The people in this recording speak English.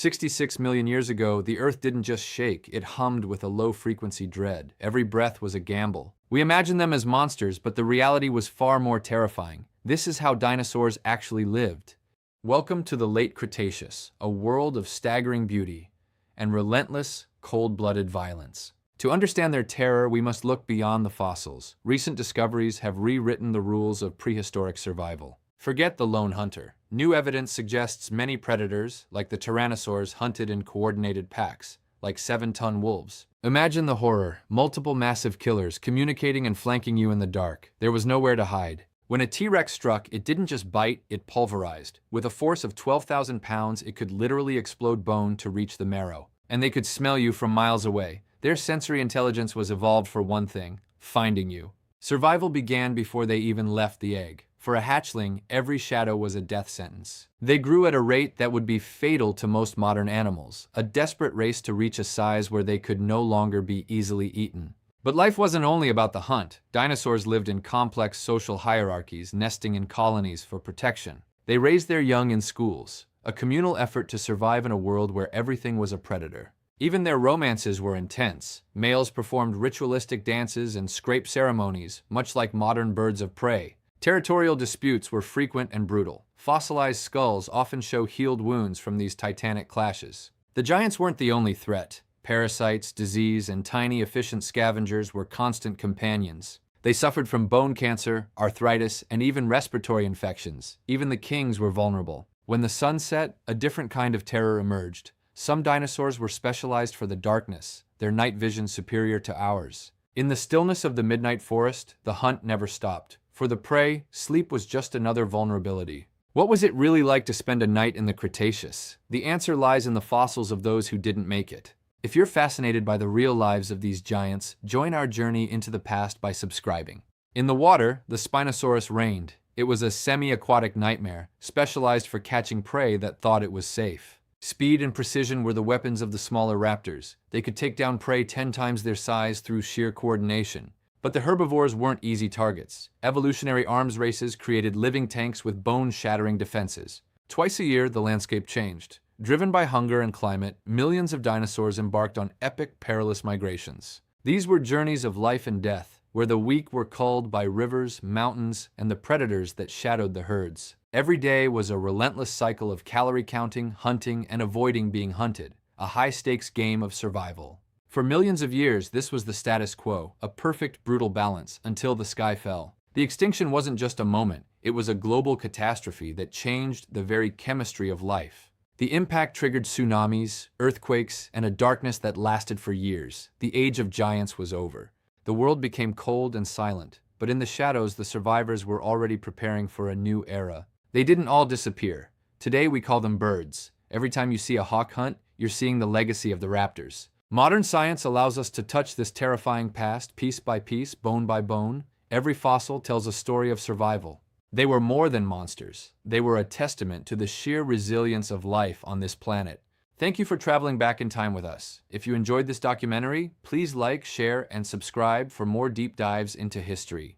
66 million years ago, the Earth didn't just shake, it hummed with a low-frequency dread. Every breath was a gamble. We imagined them as monsters, but the reality was far more terrifying. This is how dinosaurs actually lived. Welcome to the late Cretaceous, a world of staggering beauty and relentless, cold-blooded violence. To understand their terror, we must look beyond the fossils. Recent discoveries have rewritten the rules of prehistoric survival. Forget the lone hunter. New evidence suggests many predators, like the tyrannosaurs, hunted in coordinated packs, like 7-ton wolves. Imagine the horror, multiple massive killers communicating and flanking you in the dark. There was nowhere to hide. When a T-Rex struck, it didn't just bite, it pulverized. With a force of 12,000 pounds, it could literally explode bone to reach the marrow. And they could smell you from miles away. Their sensory intelligence was evolved for one thing: finding you. Survival began before they even left the egg. For a hatchling, every shadow was a death sentence. They grew at a rate that would be fatal to most modern animals, a desperate race to reach a size where they could no longer be easily eaten. But life wasn't only about the hunt. Dinosaurs lived in complex social hierarchies, nesting in colonies for protection. They raised their young in schools, a communal effort to survive in a world where everything was a predator. Even their romances were intense. Males performed ritualistic dances and scrape ceremonies, much like modern birds of prey. Territorial disputes were frequent and brutal. Fossilized skulls often show healed wounds from these titanic clashes. The giants weren't the only threat. Parasites, disease, and tiny efficient scavengers were constant companions. They suffered from bone cancer, arthritis, and even respiratory infections. Even the kings were vulnerable. When the sun set, a different kind of terror emerged. Some dinosaurs were specialized for the darkness, their night vision superior to ours. In the stillness of the midnight forest, the hunt never stopped. For the prey, sleep was just another vulnerability. What was it really like to spend a night in the Cretaceous? The answer lies in the fossils of those who didn't make it. If you're fascinated by the real lives of these giants, join our journey into the past by subscribing. In the water, the Spinosaurus reigned. It was a semi-aquatic nightmare, specialized for catching prey that thought it was safe. Speed and precision were the weapons of the smaller raptors. They could take down prey 10 times their size through sheer coordination. But the herbivores weren't easy targets. Evolutionary arms races created living tanks with bone-shattering defenses. Twice a year, the landscape changed. Driven by hunger and climate, millions of dinosaurs embarked on epic, perilous migrations. These were journeys of life and death, where the weak were culled by rivers, mountains, and the predators that shadowed the herds. Every day was a relentless cycle of calorie counting, hunting, and avoiding being hunted, a high-stakes game of survival. For millions of years, this was the status quo, a perfect, brutal balance, until the sky fell. The extinction wasn't just a moment, it was a global catastrophe that changed the very chemistry of life. The impact triggered tsunamis, earthquakes, and a darkness that lasted for years. The age of giants was over. The world became cold and silent, but in the shadows, the survivors were already preparing for a new era. They didn't all disappear. Today, we call them birds. Every time you see a hawk hunt, you're seeing the legacy of the raptors. Modern science allows us to touch this terrifying past piece by piece, bone by bone. Every fossil tells a story of survival. They were more than monsters. They were a testament to the sheer resilience of life on this planet. Thank you for traveling back in time with us. If you enjoyed this documentary, please like, share, and subscribe for more deep dives into history.